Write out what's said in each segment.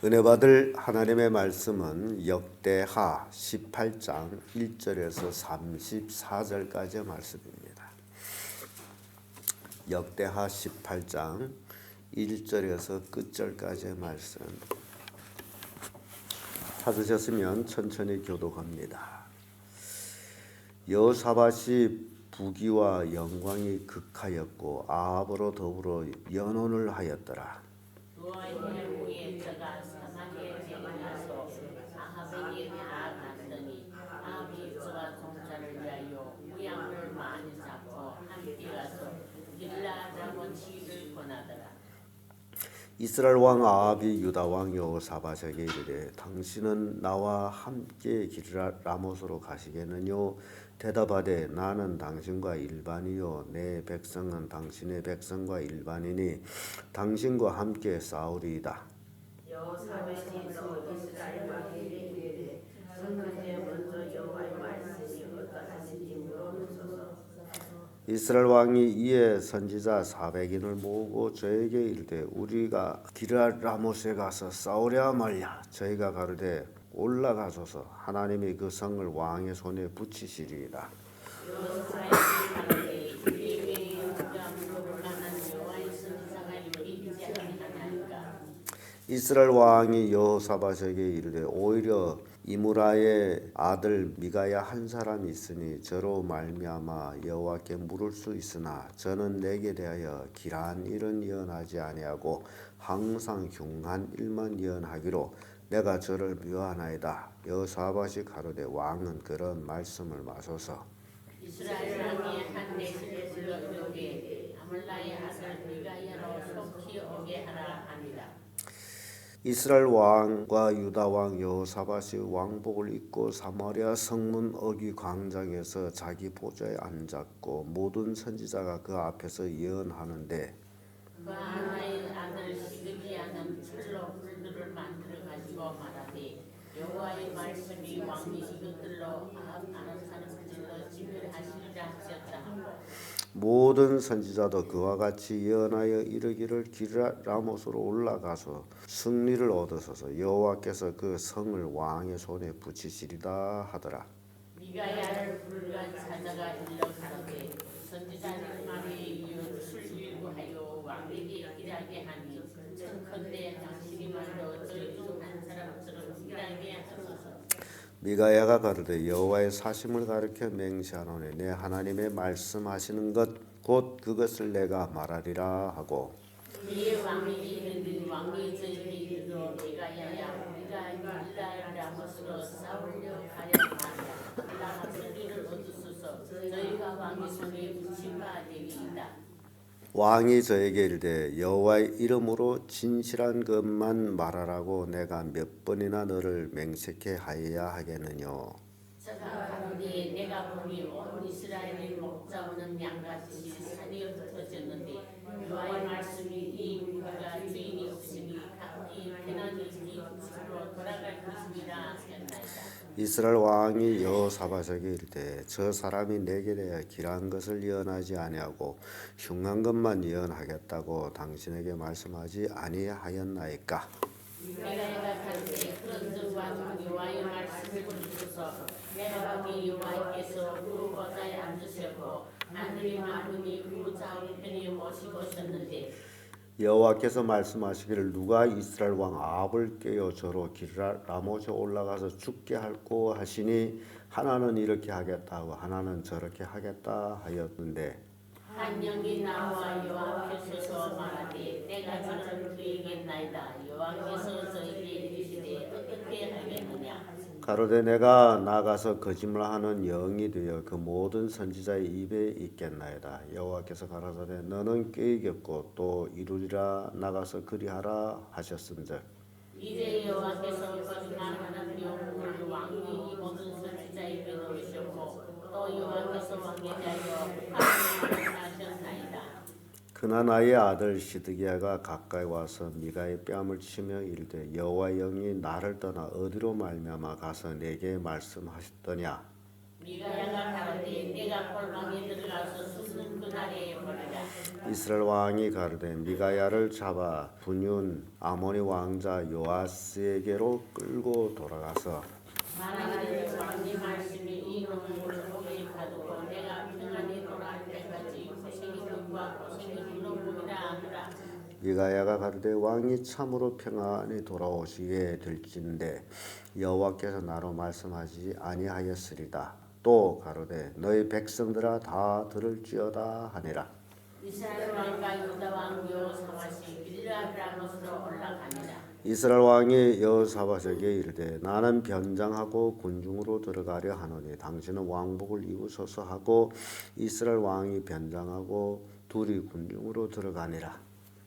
은혜 받을 하나님의 말씀은 역대하 18장 1절에서 34절까지의 말씀입니다. 역대하 18장 1절에서 끝절까지의 말씀. 찾으셨으면 천천히 교독합니다. 여호사밧이 부귀와 영광이 극하였고 아합으로 더불어 연혼을 하였더라. 이스라엘 왕 아합이 유다 왕 여호사밧에게 이르되 당신은 나와 함께 길랏 라못으로 가시겠느뇨? 대답하되 나는 당신과 일반이요 내 백성은 당신의 백성과 일반이니 당신과 함께 싸우리이다. 여호사밧이 또 이스라엘 왕에게 이르되 성문에 먼저 여호와의 말씀이 어떠하신지 물어보소서. 이스라엘 왕이 이에 선지자 400인을 모으고 저에게 이르되 우리가 길랏 라못에 가서 싸우랴 말랴. 저희가 가로되 올라가소서. 하나님이 그 성을 왕의 손에 붙이시리이다. 이스라엘 왕이 여호사밧에게 이르되 오히려 이므라의 아들 미가야 한 사람이 있으니 저로 말미암아 여호와께 물을 수 있으나 저는 내게 대하여 길한 일은 예언하지 아니하고 항상 흉한 일만 예언하기로 내가 저를 묘하나이다. 여호사밧이 가로되 왕은 그런 말씀을 마소서. 이스라엘 왕이 한 내실에 불러 이르되 아말라의 아들 미가야로 속히 오게 하라 하니라. 이스라엘 왕과 유다 왕 여호사밧이 왕복을 입고 사마리아 성문 어귀 광장에서 자기 보좌에 앉았고 모든 선지자가 그 앞에서 예언하는데 그 하나의 아들 시드기야는 철로 불들을 만들어 가지고 말하되 여호와의 말씀이 왕이 이것들로 아는 사람들로 지멸하시리라 하셨다 하고 모든 선지자도 그와 같이 예언하여 이르기를 길랏 라못으로 올라가서 승리를 얻으소서. 여호와께서 그 성을 왕의 손에 붙이시리다 하더라. 미가야를 부르간 사자가 일러 가로되 선지자는 말이 술유하여 왕에게 일하게 하니 청컨대 당신이 말로 저희 중 한 사람처럼 일하게 하소서. 미가야가 가로되 여호와의 사심을 가리켜 맹세하노니 내 하나님의 말씀하시는 것 곧 그것을 내가 말하리라 하고 이에 왕이 이르되 왕이 저에게 이르되 미가야야 우리가 길랏 라못으로 싸우려 가야 하랴. 올라가서 이를 얻으소서. 저희가 왕의 손에 붙임 바 되리이다. 왕이 저에게 이르되 여호와의 이름으로 진실한 것만 말하라고 내가 몇 번이나 너를 맹세케 하여야 하겠느뇨. 저가 가로되 내가 보니 온 이스라엘이 먹자 오는 양같이 산이 흩어졌는데 여호와의 말씀이 이 무리가 주인이 없으니 각기 편안히 이 집으로 돌아갈 것이니라 하였나이다. 이스라엘 왕이 여호사밧에게 이르되 저 사람이 내게 대하여 길한 것을 예언하지 아니하고 흉한 것만 예언하겠다고 당신에게 말씀하지 아니하였나이까? 미가야가 가로되 그런즉 왕은 여호와의 말씀을 들으소서. 내가 보니 여호와께서 그 보좌에 앉으셨고 하늘이 마음이 그 좌우편에 모시고 섰는데 여호와께서 말씀하시기를 누가 이스라엘 왕 아합을 깨어 저로 길랏 라못에 올라가서 죽게 할꼬 하시니 하나는 이렇게 하겠다 하고 하나는 저렇게 하겠다 하였는데 한 영이 나와 여호와께서 말하되 내가 저를 그에게 나이다. 여호와께서 저에게 이르시되 어떻게 하겠느냐. 가로되 내가 나가서 거짓말하는 영이 되어 그 모든 선지자의 입에 있겠나이다. 여호와께서 가라사대 너는 꾀이겼고 또 이루리라. 나가서 그리하라 하셨은즉 이제 여호와께서 거짓말하는 영을 왕이 이 모든 선지자의 입에 넣으셨고 또 여호와께서 왕에 대하여 하셨나이다. 그날 나의 아들 시드기야가 가까이 와서 미가의 뺨을 치며 이르되 여호와의 영이 나를 떠나 어디로 말미암아 가서 내게 말씀하셨더냐. 미가야가 가로되 내가 골방에 들어가서 숫는 그날에 보리라. 이스라엘 왕이 가로되 미가야를 잡아 분윤 아모니 왕자 요아스에게로 끌고 돌아가서 만일 왕의 말씀이 이 놈을 목에 가두고 내가 평안히 돌아올 때까지 고생이 눈과 고생이 눈물이라 하더라. 미가야가 가로되 왕이 참으로 평안히 돌아오시게 될진데 여호와께서 나로 말씀하시지 아니하였으리다. 또 가로되 너희 백성들아 다 들을지어다 하니라. 이스라엘 왕과 유다 왕 여호사밧이 길르앗 라못으로 올라가니라. 이스라엘 왕이 여호사밧에게 이르되 나는 변장하고 군중으로 들어가려 하노니 당신은 왕복을 입으소서 하고 이스라엘 왕이 변장하고 둘이 군중으로 들어가니라.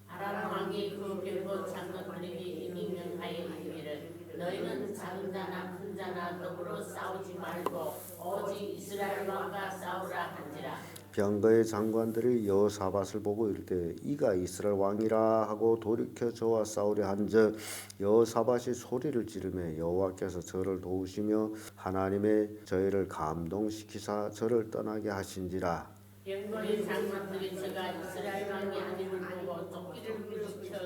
아람 왕이 그 병거 장관들에게 이미 명하여 이르기를 너희는 작은 자나 큰 자나 더불어 싸우지 말고 오직 이스라엘 왕과 싸우라 한지라. 병거의 장관들이 여호사밧을 보고 이르되 이가 이스라엘 왕이라 하고 돌이켜 저와 싸우려 한즉 여호사밧이 소리를 지르매 여호와께서 저를 도우시며 하나님의 저희를 감동시키사 저를 떠나게 하신지라. 병거의 장관들이 저가 이스라엘 왕이 아님을 보고 도끼를 부딪혀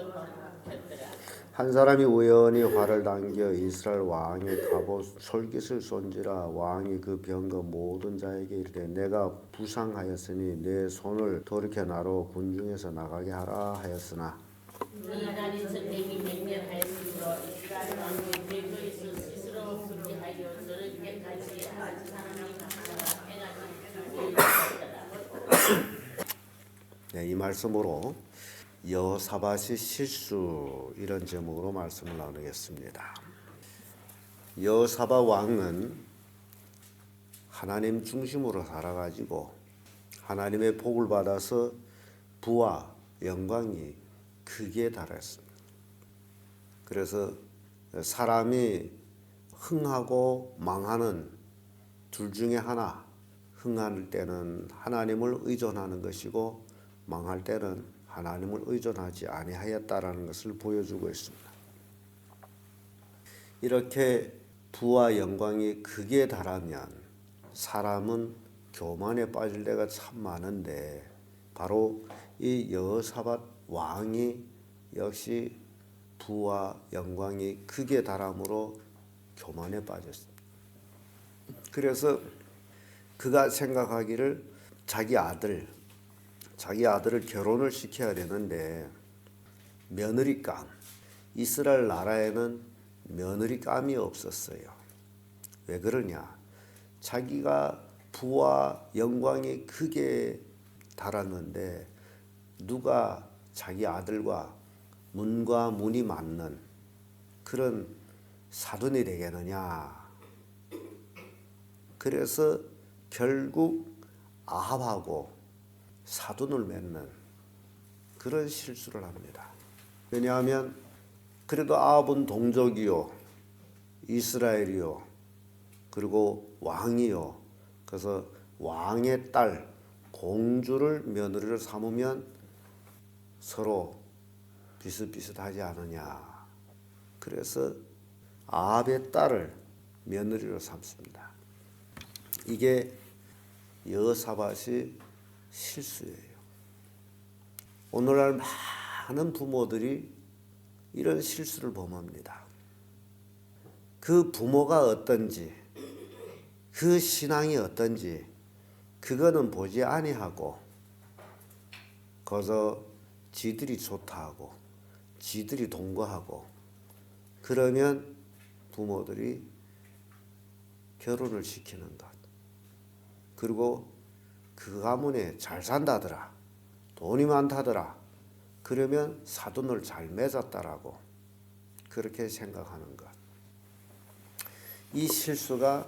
켰더라. 한 사람이 우연히 활을 당겨 이스라엘 왕의 갑옷 솔깃을 쏜지라. 왕이 그 병거 모든 자에게 이르되 내가 부상하였으니 내 손을 돌이켜 나로 군중에서 나가게 하라 하였으나 너희들이 전쟁이 맹렬하였으므로 이스라엘 왕이 병거에서 스스로 부지하여 저를 깨까지 아직 사람이 갔다가 해가 이 말씀으로 여호사밧의 실수 이런 제목으로 말씀을 나누겠습니다. 여호사밧 왕은 하나님 중심으로 살아가지고 하나님의 복을 받아서 부와 영광이 크게 달했습니다. 그래서 사람이 흥하고 망하는 둘 중에 하나, 흥할 때는 하나님을 의존하는 것이고 망할 때는 하나님을 의존하지 아니하였다라는 것을 보여주고 있습니다. 이렇게 부와 영광이 크게 달하면 사람은 교만에 빠질 때가 참 많은데 바로 이 여호사밧 왕이 역시 부와 영광이 크게 달함으로 교만에 빠졌습니다. 그래서 그가 생각하기를 자기 아들을 결혼을 시켜야 되는데 며느리감, 이스라엘 나라에는 며느리감이 없었어요. 왜 그러냐? 자기가 부와 영광이 크게 달았는데 누가 자기 아들과 문과 문이 맞는 그런 사돈이 되겠느냐? 그래서 결국 아합하고 사돈을 맺는 그런 실수를 합니다. 왜냐하면 그래도 아합은 동족이요, 이스라엘이요, 그리고 왕이요. 그래서 왕의 딸 공주를 며느리를 삼으면 서로 비슷비슷하지 않느냐. 그래서 아합의 딸을 며느리로 삼습니다. 이게 여호사밧이 실수예요. 오늘날 많은 부모들이 이런 실수를 범합니다. 그 부모가 어떤지, 그 신앙이 어떤지 그거는 보지 아니하고 거기서 지들이 좋다 하고 지들이 동거하고 그러면 부모들이 결혼을 시키는 것. 그리고 그 가문에 잘 산다더라, 돈이 많다더라, 그러면 사돈을 잘 맺었다라고 그렇게 생각하는 것. 이 실수가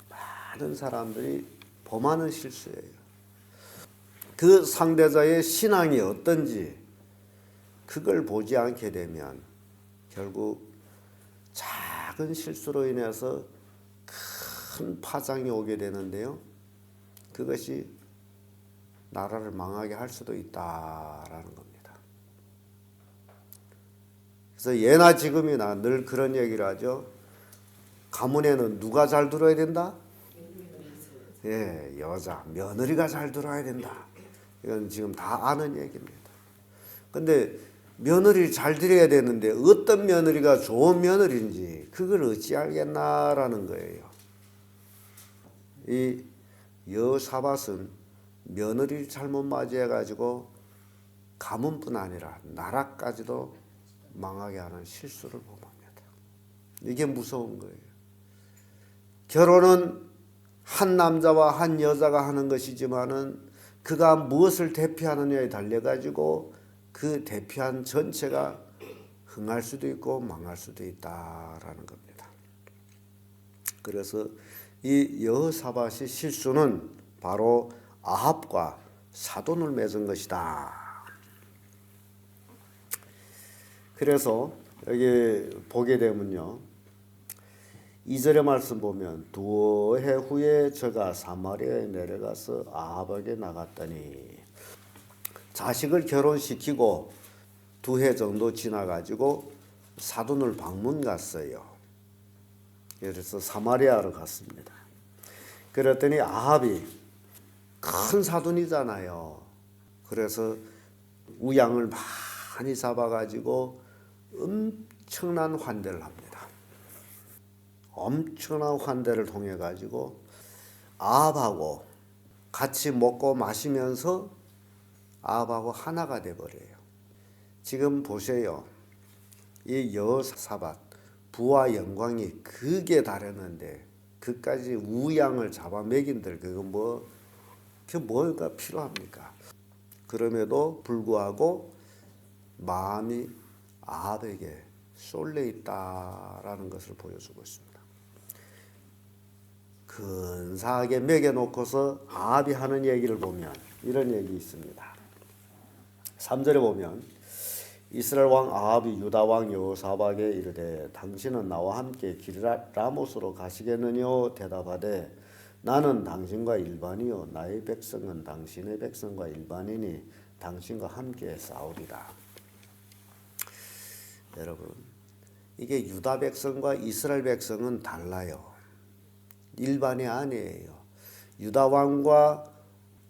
많은 사람들이 범하는 실수예요. 그 상대자의 신앙이 어떤지 그걸 보지 않게 되면 결국 작은 실수로 인해서 큰 파장이 오게 되는데요. 그것이 나라를 망하게 할 수도 있다라는 겁니다. 그래서 예나 지금이나 늘 그런 얘기를 하죠. 가문에는 누가 잘 들어야 된다? 예, 여자 며느리가 잘 들어야 된다. 이건 지금 다 아는 얘기입니다. 근데 며느리 잘 들여야 되는데 어떤 며느리가 좋은 며느리인지 그걸 어찌 알겠나라는 거예요. 이 여사밧은 며느리를 잘못 맞이해가지고 가문뿐 아니라 나라까지도 망하게 하는 실수를 범합니다. 이게 무서운 거예요. 결혼은 한 남자와 한 여자가 하는 것이지만은 그가 무엇을 대표하느냐에 달려가지고 그 대표한 전체가 흥할 수도 있고 망할 수도 있다라는 겁니다. 그래서 이 여호사밧의 실수는 바로 아합과 사돈을 맺은 것이다. 그래서 여기 보게 되면요, 2절의 말씀 보면 두어 해 후에 저가 사마리아에 내려가서 아합에게 나갔더니 자식을 결혼시키고 2해 정도 지나가지고 사돈을 방문 갔어요. 그래서 사마리아로 갔습니다. 그랬더니 아합이 큰 사돈이잖아요. 그래서 우양을 많이 잡아가지고 엄청난 환대를 합니다. 엄청난 환대를 통해 가지고 아합하고 같이 먹고 마시면서 아합하고 하나가 돼 버려요. 지금 보세요. 이 여호사밧 부와 영광이 극에 달했는데 그까지 우양을 잡아 먹인들 그 뭐가 필요합니까? 그럼에도 불구하고 마음이 아합에게 쏠려 있다라는 것을 보여주고 있습니다. 근사하게 먹여놓고서 아합이 하는 얘기를 보면 이런 얘기 있습니다. 3절에 보면 이스라엘 왕 아합이 유다 왕 여호사밧에게 이르되 당신은 나와 함께 길라모스로 가시겠느냐 대답하되 나는 당신과 일반이요 나의 백성은 당신의 백성과 일반이니 당신과 함께 싸우리라. 여러분, 이게 유다 백성과 이스라엘 백성은 달라요. 일반이 아니에요. 유다 왕과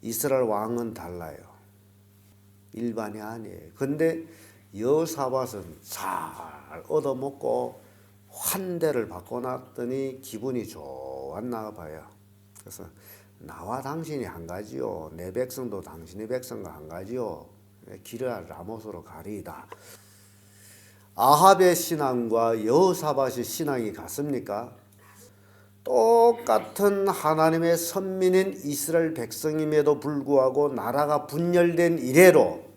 이스라엘 왕은 달라요. 일반이 아니에요. 근데 여호사밧은 잘 얻어먹고 환대를 받고 났더니 기분이 좋았나 봐요. 그래서 나와 당신이 한 가지요. 내 백성도 당신의 백성과 한 가지요. 길라모스로 가리이다. 아합의 신앙과 여호사밧의 신앙이 같습니까? 똑같은 하나님의 선민인 이스라엘 백성임에도 불구하고 나라가 분열된 이래로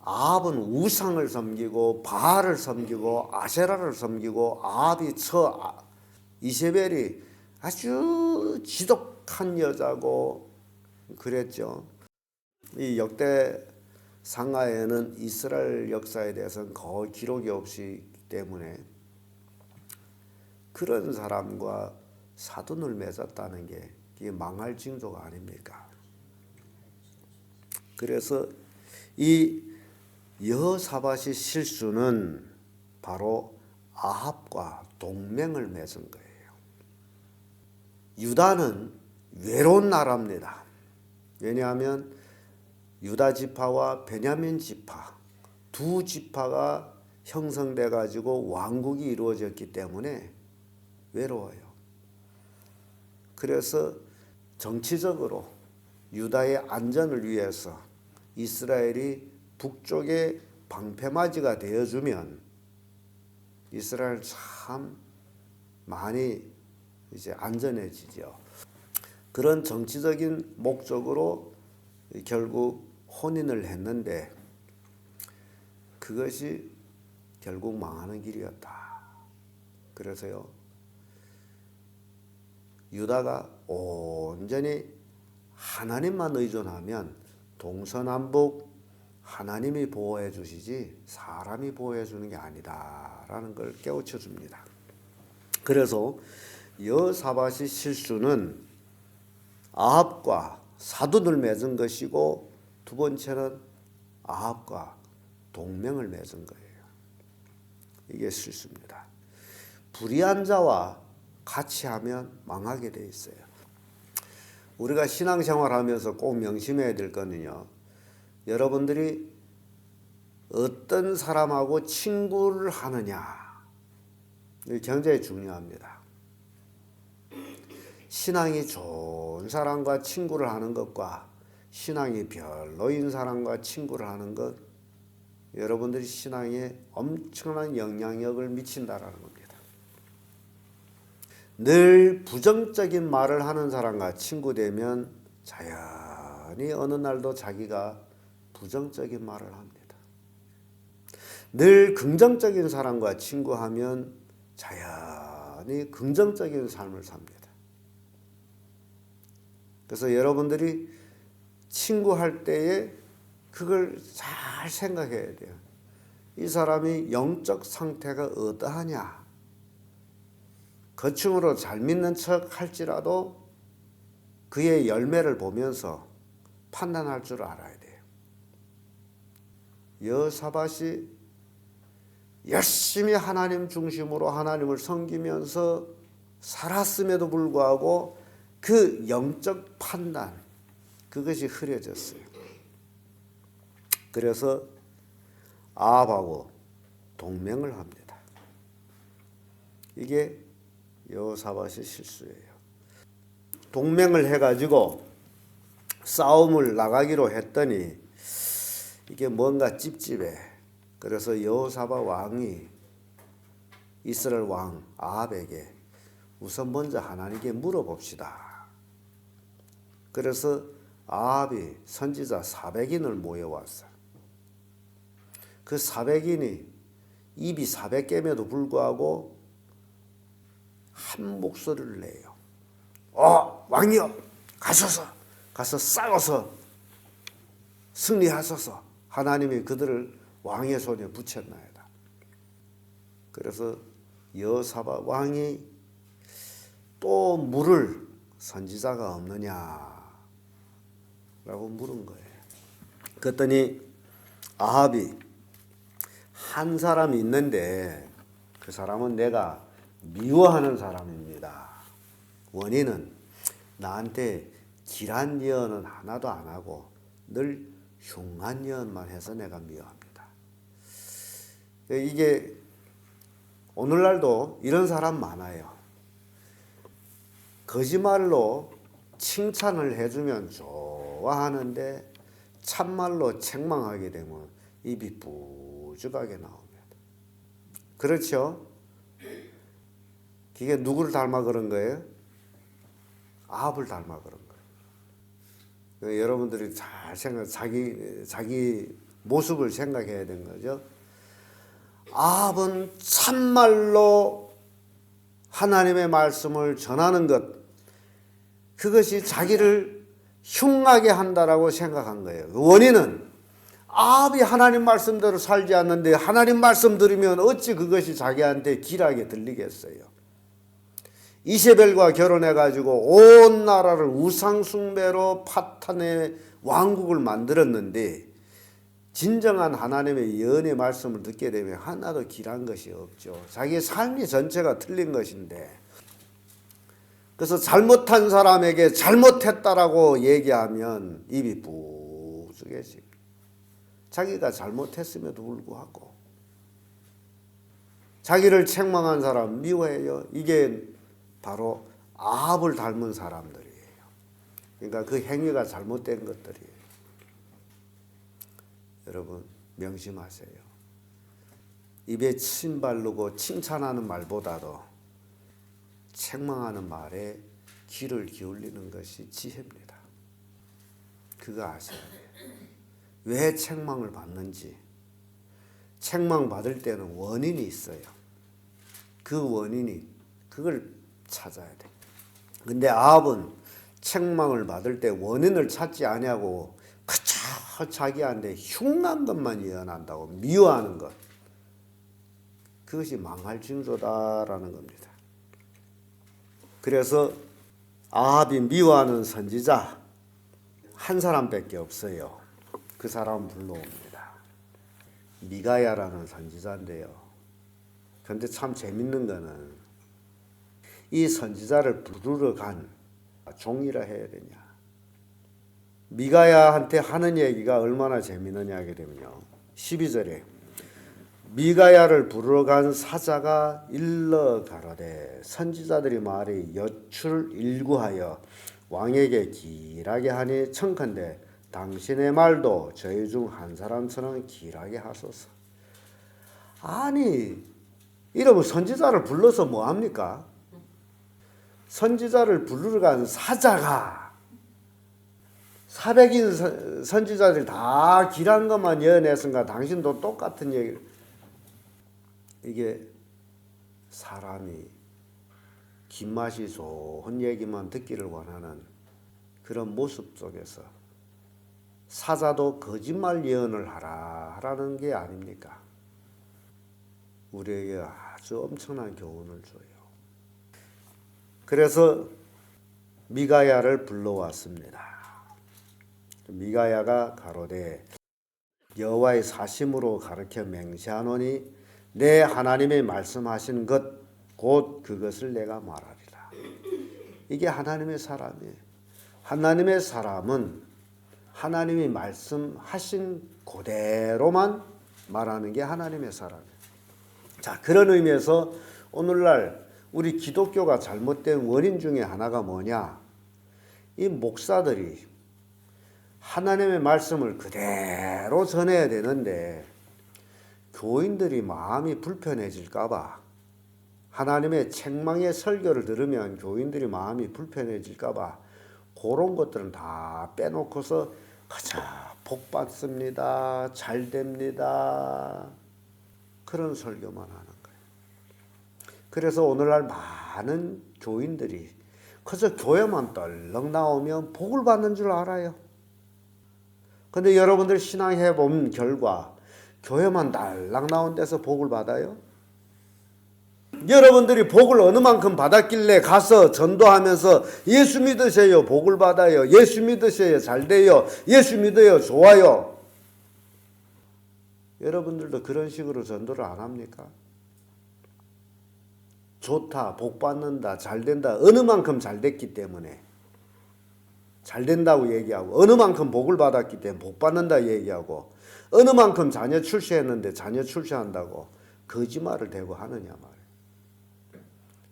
아합은 우상을 섬기고 바알을 섬기고 아세라를 섬기고 아합이 이세벨이 아주 지독한 여자고 그랬죠. 이 역대 상하에는 이스라엘 역사에 대해서는 거의 기록이 없기 때문에 그런 사람과 사돈을 맺었다는 게 이게 망할 징조가 아닙니까? 그래서 이 여호사밧의 실수는 바로 아합과 동맹을 맺은 거예요. 유다는 외로운 나라입니다. 왜냐하면 유다 지파와 베냐민 지파 두 지파가 형성돼 가지고 왕국이 이루어졌기 때문에 외로워요. 그래서 정치적으로 유다의 안전을 위해서 이스라엘이 북쪽에 방패맞이가 되어주면 이스라엘 참 많이 이제 안전해지죠. 그런 정치적인 목적으로 결국 혼인을 했는데 그것이 결국 망하는 길이었다. 그래서요, 유다가 온전히 하나님만 의존하면 동서남북 하나님이 보호해 주시지 사람이 보호해 주는 게 아니다라는 걸 깨우쳐 줍니다. 그래서 여호사밧의 실수는 아합과 사돈을 맺은 것이고 두 번째는 아합과 동맹을 맺은 거예요. 이게 실수입니다. 불의한 자와 같이 하면 망하게 돼 있어요. 우리가 신앙생활하면서 꼭 명심해야 될 거는요. 여러분들이 어떤 사람하고 친구를 하느냐. 이게 굉장히 중요합니다. 신앙이 좋은 사람과 친구를 하는 것과 신앙이 별로인 사람과 친구를 하는 것, 여러분들이 신앙에 엄청난 영향력을 미친다라는 겁니다. 늘 부정적인 말을 하는 사람과 친구 되면 자연히 어느 날도 자기가 부정적인 말을 합니다. 늘 긍정적인 사람과 친구하면 자연히 긍정적인 삶을 삽니다. 그래서 여러분들이 친구할 때에 그걸 잘 생각해야 돼요. 이 사람이 영적 상태가 어떠하냐. 겉으로 잘 믿는 척 할지라도 그의 열매를 보면서 판단할 줄 알아야 돼요. 여사밧이 열심히 하나님 중심으로 하나님을 섬기면서 살았음에도 불구하고 그 영적 판단, 그것이 흐려졌어요. 그래서 아합하고 동맹을 합니다. 이게 여호사밧의 실수예요. 동맹을 해가지고 싸움을 나가기로 했더니 이게 뭔가 찝찝해. 그래서 여호사밧 왕이 이스라엘 왕 아합에게 우선 먼저 하나님께 물어봅시다. 그래서 아합이 선지자 400인을 모여왔어요. 그 400인이 입이 400개임에도 불구하고 한 목소리를 내요. 왕이여, 가서 싸워서 승리하소서. 하나님이 그들을 왕의 손에 붙였나이다. 그래서 여호사밧 왕이 또 물을 선지자가 없느냐라고 물은 거예요. 그랬더니 아합이 한 사람이 있는데 그 사람은 내가 미워하는 사람입니다. 원인은 나한테 길한 예언은 하나도 안 하고 늘 흉한 예언만 해서 내가 미워합니다. 이게 오늘날도 이런 사람 많아요. 거짓말로 칭찬을 해주면 좋아하는데 참말로 책망하게 되면 입이 부죽하게 나옵니다. 그렇죠? 그게 누구를 닮아 그런 거예요? 아합을 닮아 그런 거예요. 여러분들이 잘 자기 모습을 생각해야 되는 거죠. 아합은 참말로 하나님의 말씀을 전하는 것, 그것이 자기를 흉하게 한다라고 생각한 거예요. 그 원인은 아합이 하나님 말씀대로 살지 않는데 하나님 말씀 들으면 어찌 그것이 자기한테 길하게 들리겠어요. 이세벨과 결혼해가지고 온 나라를 우상 숭배로 파탄의 왕국을 만들었는데 진정한 하나님의 예언의 말씀을 듣게 되면 하나도 길한 것이 없죠. 자기의 삶이 전체가 틀린 것인데, 그래서 잘못한 사람에게 잘못했다라고 얘기하면 입이 부죽해집니다. 자기가 잘못했음에도 불구하고 자기를 책망한 사람 미워해요. 이게 바로 아합을 닮은 사람들이에요. 그러니까 그 행위가 잘못된 것들이에요. 여러분 명심하세요. 입에 침 바르고 칭찬하는 말보다도 책망하는 말에 귀를 기울이는 것이 지혜입니다. 그거 아셔야 돼요. 왜 책망을 받는지. 책망받을 때는 원인이 있어요. 그 원인이, 그걸 찾아야 돼. 근데 아합은 책망을 받을 때 원인을 찾지 아니하고 그저 자기한테 흉난 것만 예언한다고 미워하는 것, 그것이 망할 징조다라는 겁니다. 그래서 아합이 미워하는 선지자 한 사람밖에 없어요. 그 사람은 불러옵니다. 미가야라는 선지자인데요. 그런데 참 재밌는 거는 이 선지자를 부르러 간 종이라 해야 되냐, 미가야한테 하는 얘기가 얼마나 재미있느냐 하게 되면요. 12절에 미가야를 부르러 간 사자가 일러 가로되 선지자들이 말이 여출 일구하여 왕에게 길하게 하니 청컨대 당신의 말도 저희 중 한 사람처럼 길하게 하소서. 아니 이러면 선지자를 불러서 뭐합니까? 선지자를 부르러 간 사자가 400인 선지자들이 다 길한 것만 예언했은가? 당신도 똑같은 얘기를. 이게 사람이 김맛이 좋은 얘기만 듣기를 원하는 그런 모습 속에서 사자도 거짓말 예언을 하라는 게 아닙니까? 우리에게 아주 엄청난 교훈을 줘요. 그래서 미가야를 불러왔습니다. 미가야가 가로되 여호와의 사심으로 가르쳐 맹세하노니 내 하나님의 말씀하신 것 곧 그것을 내가 말하리라. 이게 하나님의 사람이에요. 하나님의 사람은 하나님이 말씀하신 그대로만 말하는 게 하나님의 사람이에요. 자, 그런 의미에서 오늘날 우리 기독교가 잘못된 원인 중에 하나가 뭐냐? 이 목사들이 하나님의 말씀을 그대로 전해야 되는데 교인들이 마음이 불편해질까 봐, 하나님의 책망의 설교를 들으면 교인들이 마음이 불편해질까 봐 그런 것들은 다 빼놓고서 가자 복 받습니다, 잘 됩니다, 그런 설교만 하는 거예요. 그래서 오늘날 많은 교인들이 그저 교회만 떨렁 나오면 복을 받는 줄 알아요. 근데 여러분들 신앙해 본 결과 교회만 달랑 나온 데서 복을 받아요? 여러분들이 복을 어느 만큼 받았길래 가서 전도하면서 예수 믿으세요, 복을 받아요, 예수 믿으세요, 잘 돼요, 예수 믿어요, 좋아요. 여러분들도 그런 식으로 전도를 안 합니까? 좋다, 복 받는다, 잘 된다, 어느 만큼 잘 됐기 때문에 잘 된다고 얘기하고, 어느 만큼 복을 받았기 때문에 복 받는다 얘기하고, 어느 만큼 자녀 출세했는데 자녀 출세한다고 거짓말을 대고 하느냐 말이에요.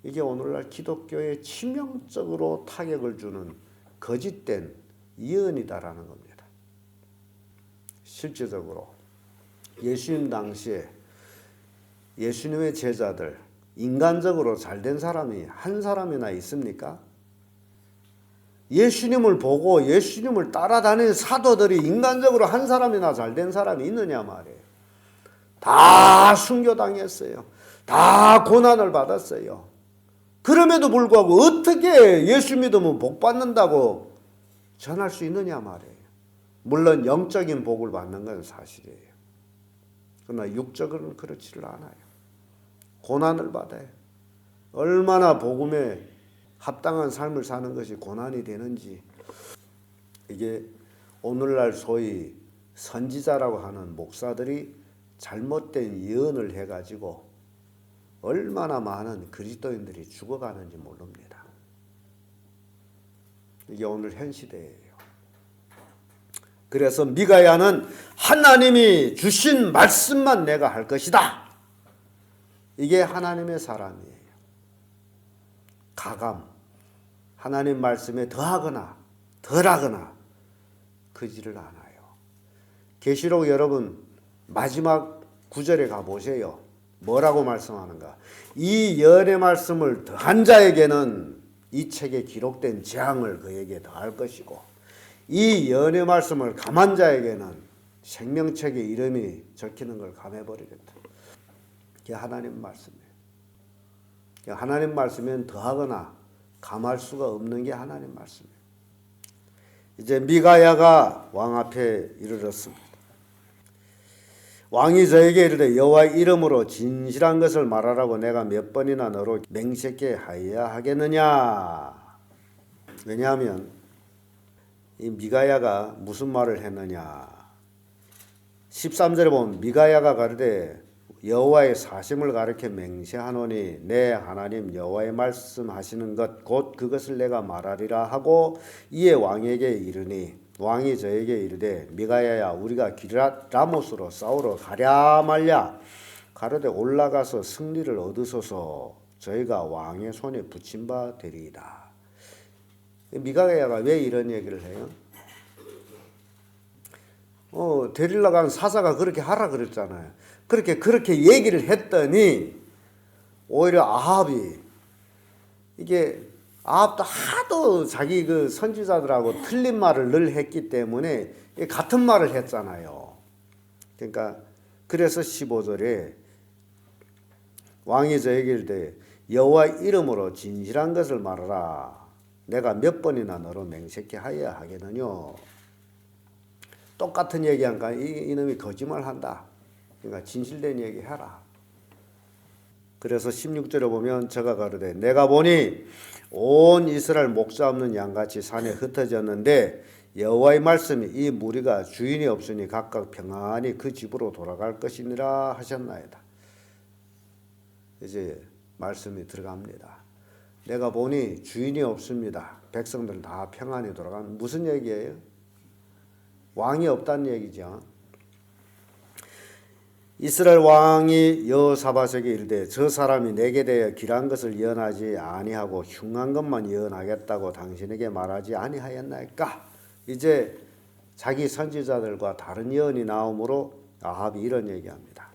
이게 오늘날 기독교에 치명적으로 타격을 주는 거짓된 예언이다라는 겁니다. 실제적으로 예수님 당시에 예수님의 제자들, 인간적으로 잘된 사람이 한 사람이나 있습니까? 예수님을 보고 예수님을 따라다니는 사도들이 인간적으로 한 사람이나 잘된 사람이 있느냐 말이에요. 다 순교당했어요. 다 고난을 받았어요. 그럼에도 불구하고 어떻게 예수 믿으면 복 받는다고 전할 수 있느냐 말이에요. 물론 영적인 복을 받는 건 사실이에요. 그러나 육적으로는 그렇지를 않아요. 고난을 받아요. 얼마나 복음에 합당한 삶을 사는 것이 고난이 되는지, 이게 오늘날 소위 선지자라고 하는 목사들이 잘못된 예언을 해가지고 얼마나 많은 그리스도인들이 죽어가는지 모릅니다. 이게 오늘 현 시대예요. 그래서 미가야는 하나님이 주신 말씀만 내가 할 것이다. 이게 하나님의 사람이에요. 가감, 하나님 말씀에 더하거나 덜하거나 그지를 않아요. 계시록 여러분 마지막 구절에 가보세요. 뭐라고 말씀하는가? 이 예언의 말씀을 더한 자에게는 이 책에 기록된 재앙을 그에게 더할 것이고, 이 예언의 말씀을 감한 자에게는 생명책에 이름이 적히는 걸 감해버리겠다. 이게 하나님 말씀이에요. 하나님 말씀은 더하거나 감할 수가 없는 게 하나님 말씀이에요. 이제 미가야가 왕 앞에 이르렀습니다. 왕이 저에게 이르되 여호와의 이름으로 진실한 것을 말하라고 내가 몇 번이나 너로 맹세케 하여야 하겠느냐. 왜냐하면 이 미가야가 무슨 말을 했느냐. 13절에 보면 미가야가 가르되 여호와의 사심을 가르쳐 맹세하노니 내 하나님 여호와의 말씀하시는 것 곧 그것을 내가 말하리라 하고 이에 왕에게 이르니 왕이 저에게 이르되 미가야야 우리가 기럇 라못으로 싸우러 가랴 말랴. 가로되 올라가서 승리를 얻으소서. 저희가 왕의 손에 붙임 바 되리이다. 미가야가 왜 이런 얘기를 해요? 데리러 간 사사가 그렇게 하라 그랬잖아요. 그렇게 얘기를 했더니 오히려 아합이 이게 아합도 하도 자기 그 선지자들하고 틀린 말을 늘 했기 때문에 같은 말을 했잖아요. 그러니까 그래서 15절에 왕이 저에게 이르되 여호와 이름으로 진실한 것을 말하라. 내가 몇 번이나 너로 맹세케 하여야 하겠느냐. 똑같은 얘기하니까 이놈이 거짓말한다. 그러니까 진실된 얘기 해라. 그래서 16절에 보면 저가 가로되 내가 보니 온 이스라엘 목자 없는 양같이 산에 흩어졌는데 여호와의 말씀이 이 무리가 주인이 없으니 각각 평안히 그 집으로 돌아갈 것이니라 하셨나이다. 이제 말씀이 들어갑니다. 내가 보니 주인이 없습니다. 백성들 다 평안히 돌아가는 무슨 얘기예요? 왕이 없다는 얘기죠. 이스라엘 왕이 여호사밧에게 이르되 저 사람이 내게 대하여 길한 것을 예언하지 아니하고 흉한 것만 예언하겠다고 당신에게 말하지 아니하였나이까. 이제 자기 선지자들과 다른 예언이 나오므로 아합이 이런 얘기합니다.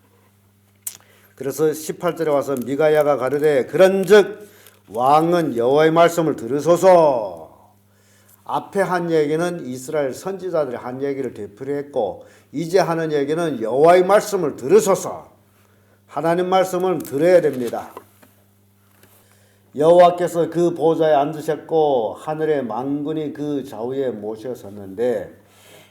그래서 18절에 와서 미가야가 가르되 그런즉 왕은 여호와의 말씀을 들으소서. 앞에 한 얘기는 이스라엘 선지자들이 한 얘기를 되풀이했고 이제 하는 얘기는 여호와의 말씀을 들으소서. 하나님 말씀을 들어야 됩니다. 여호와께서 그 보좌에 앉으셨고 하늘의 만군이 그 좌우에 모셔섰는데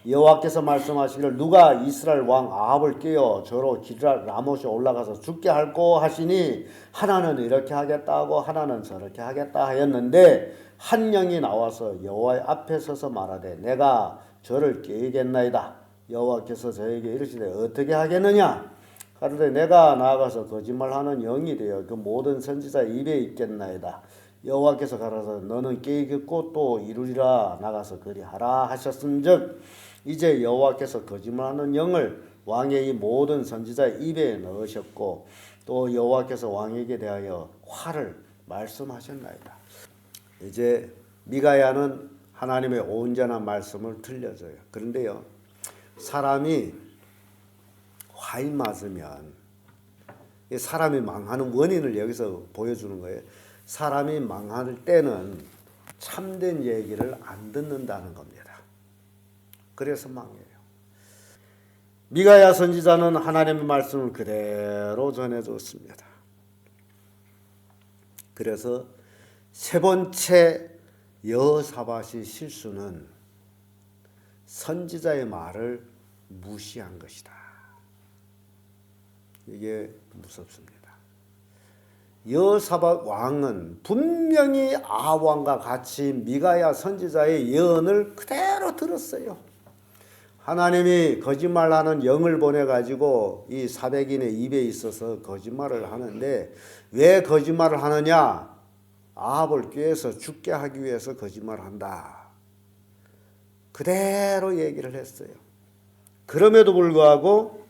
여호와께서 말씀하시기를 누가 이스라엘 왕 아합을 깨어 저로 기럇 라못에 올라가서 죽게 할꼬 하시니 하나는 이렇게 하겠다 하고 하나는 저렇게 하겠다 하였는데 한 영이 나와서 여호와의 앞에 서서 말하되 내가 저를 깨겠나이다. 여호와께서 저에게 이르시되 어떻게 하겠느냐. 가로되 내가 나아가서 거짓말하는 영이 되어 그 모든 선지자 입에 있겠나이다. 여호와께서 가라사 너는 깨겠고 또 이루리라. 나가서 그리하라 하셨은즉 이제 여호와께서 거짓말하는 영을 왕의 이 모든 선지자 입에 넣으셨고 또 여호와께서 왕에게 대하여 화를 말씀하셨나이다. 이제 미가야는 하나님의 온전한 말씀을 들려줘요. 그런데요, 사람이 화에 맞으면 사람이 망하는 원인을 여기서 보여주는 거예요. 사람이 망할 때는 참된 얘기를 안 듣는다는 겁니다. 그래서 망해요. 미가야 선지자는 하나님의 말씀을 그대로 전해줬습니다. 그래서 세 번째 여호사밧의 실수는 선지자의 말을 무시한 것이다. 이게 무섭습니다. 여호사밧 왕은 분명히 아합 왕과 같이 미가야 선지자의 예언을 그대로 들었어요. 하나님이 거짓말하는 영을 보내가지고 이 사백인의 입에 있어서 거짓말을 하는데 왜 거짓말을 하느냐? 아합을 꾀해서 죽게 하기 위해서 거짓말을 한다. 그대로 얘기를 했어요. 그럼에도 불구하고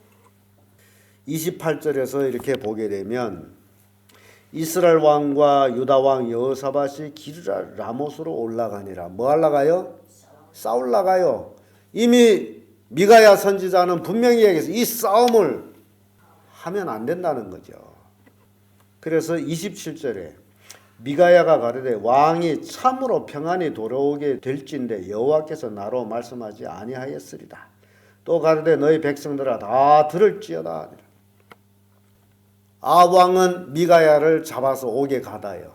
28절에서 이렇게 보게 되면 이스라엘 왕과 유다 왕 여호사밧이 기럇 라못으로 올라가니라. 뭐 하러 가요? 싸우러 가요. 이미 미가야 선지자는 분명히 얘기해서 이 싸움을 하면 안 된다는 거죠. 그래서 27절에 미가야가 가르되 왕이 참으로 평안히 돌아오게 될진대 여호와께서 나로 말씀하지 아니하였으리다. 또 가르되 너희 백성들아 다 들을지어다. 아합 왕은 미가야를 잡아서 옥에 가다요.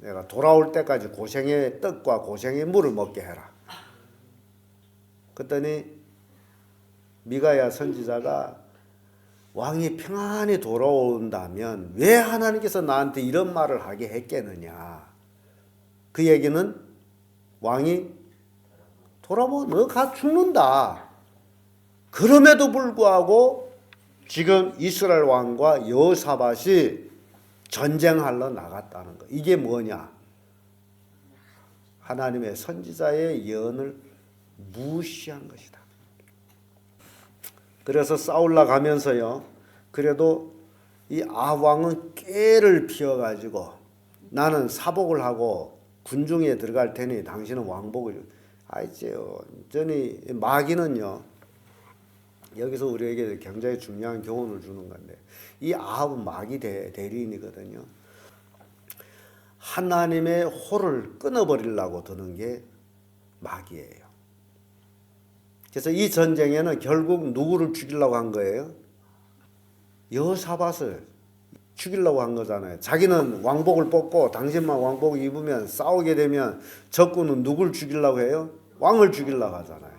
내가 돌아올 때까지 고생의 떡과 고생의 물을 먹게 해라. 그랬더니 미가야 선지자가 왕이 평안히 돌아온다면 왜 하나님께서 나한테 이런 말을 하게 했겠느냐. 그 얘기는 왕이 돌아오면 너가 죽는다. 그럼에도 불구하고 지금 이스라엘 왕과 여호사밧이 전쟁하러 나갔다는 거. 이게 뭐냐? 하나님의 선지자의 예언을 무시한 것이다. 그래서 싸울라 가면서요. 그래도 이 아합왕은 꾀를 피워가지고 나는 사복을 하고 군중에 들어갈 테니 당신은 왕복을 알지요. 저니 마귀는요. 여기서 우리에게 굉장히 중요한 교훈을 주는 건데 이 아합은 마귀 대리인이거든요. 하나님의 호를 끊어버리려고 드는 게 마귀예요. 그래서 이 전쟁에는 결국 누구를 죽이려고 한 거예요? 여호사밧을 죽이려고 한 거잖아요. 자기는 왕복을 뽑고 당신만 왕복을 입으면 싸우게 되면 적군은 누굴 죽이려고 해요? 왕을 죽이려고 하잖아요.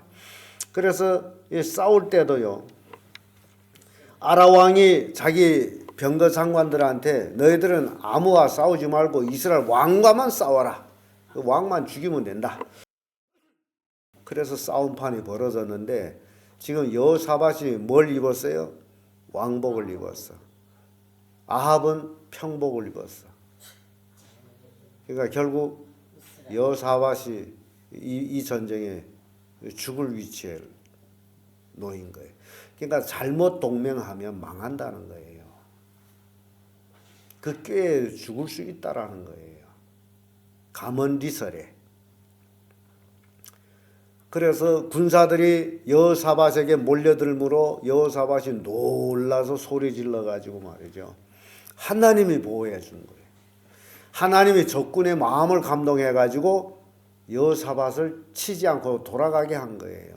그래서 싸울 때도요. 아라 왕이 자기 병거 장관들한테 너희들은 아무와 싸우지 말고 이스라엘 왕과만 싸워라. 그 왕만 죽이면 된다. 그래서 싸움판이 벌어졌는데 지금 여호사밧이 뭘 입었어요? 왕복을 입었어. 아합은 평복을 입었어. 그러니까 결국 여호사밧이 이 전쟁에 죽을 위치에 놓인 거예요. 그러니까 잘못 동맹하면 망한다는 거예요. 그 꾀에 죽을 수 있다라는 거예요. 가문리설에. 그래서 군사들이 여호사밧에게 몰려들므로 여호사밧이 놀라서 소리 질러가지고 말이죠. 하나님이 보호해 준 거예요. 하나님이 적군의 마음을 감동해가지고 여호사밧을 치지 않고 돌아가게 한 거예요.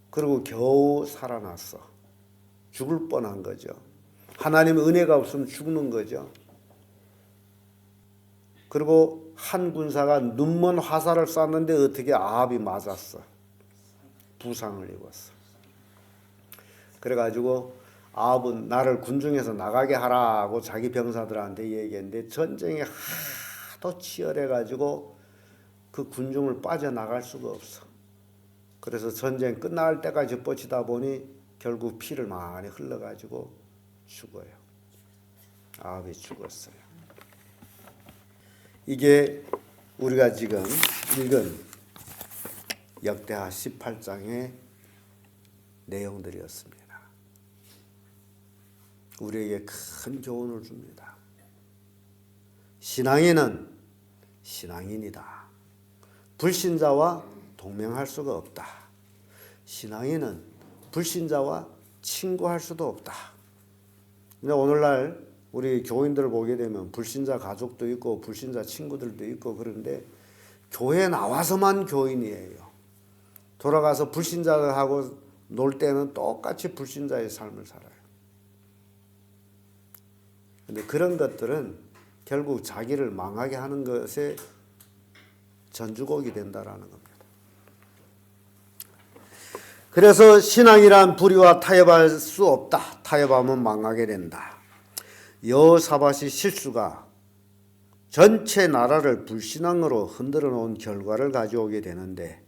그리고 겨우 살아났어. 죽을 뻔한 거죠. 하나님의 은혜가 없으면 죽는 거죠. 그리고 한 군사가 눈먼 화살을 쐈는데 어떻게 아합이 맞았어. 부상을 입었어. 그래가지고 아합은 나를 군중에서 나가게 하라고 자기 병사들한테 얘기했는데 전쟁이 하도 치열해가지고 그 군중을 빠져나갈 수가 없어. 그래서 전쟁 끝날 때까지 뻗치다 보니 결국 피를 많이 흘러가지고 죽어요. 아합이 죽었어요. 이게 우리가 지금 읽은 역대하 18장의 내용들이었습니다. 우리에게 큰 교훈을 줍니다. 신앙인은 신앙인이다. 불신자와 동맹할 수가 없다. 신앙인은 불신자와 친구할 수도 없다. 근데 오늘날 우리 교인들을 보게 되면 불신자 가족도 있고 불신자 친구들도 있고 그런데 교회에 나와서만 교인이에요. 돌아가서 불신자하고 놀 때는 똑같이 불신자의 삶을 살아요. 근데 그런 것들은 결국 자기를 망하게 하는 것에 전주곡이 된다라는 겁니다. 그래서 신앙이란 불의와 타협할 수 없다. 타협하면 망하게 된다. 여호사밧의 실수가 전체 나라를 불신앙으로 흔들어 놓은 결과를 가져오게 되는데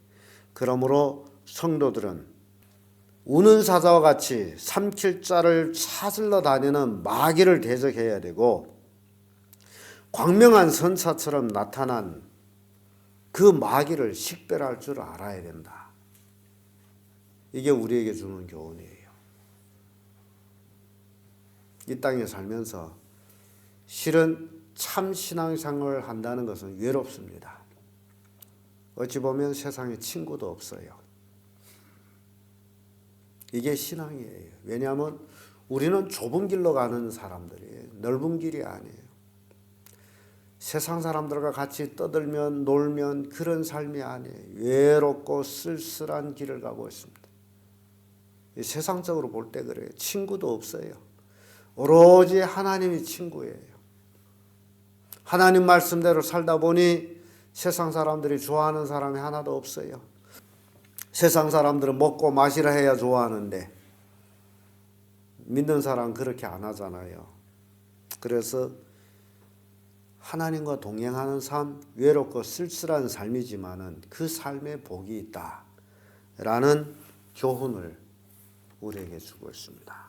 그러므로 성도들은 우는 사자와 같이 삼킬 자를 찾으러 다니는 마귀를 대적해야 되고 광명한 선사처럼 나타난 그 마귀를 식별할 줄 알아야 된다. 이게 우리에게 주는 교훈이에요. 이 땅에 살면서 실은 참 신앙생활을 한다는 것은 외롭습니다. 어찌 보면 세상에 친구도 없어요. 이게 신앙이에요. 왜냐하면 우리는 좁은 길로 가는 사람들이에요. 넓은 길이 아니에요. 세상 사람들과 같이 떠들면 놀면 그런 삶이 아니에요. 외롭고 쓸쓸한 길을 가고 있습니다. 세상적으로 볼 때 그래요. 친구도 없어요. 오로지 하나님이 친구예요. 하나님 말씀대로 살다 보니 세상 사람들이 좋아하는 사람이 하나도 없어요. 세상 사람들은 먹고 마시라 해야 좋아하는데 믿는 사람은 그렇게 안 하잖아요. 그래서 하나님과 동행하는 삶, 외롭고 쓸쓸한 삶이지만은 그 삶에 복이 있다라는 교훈을 우리에게 주고 있습니다.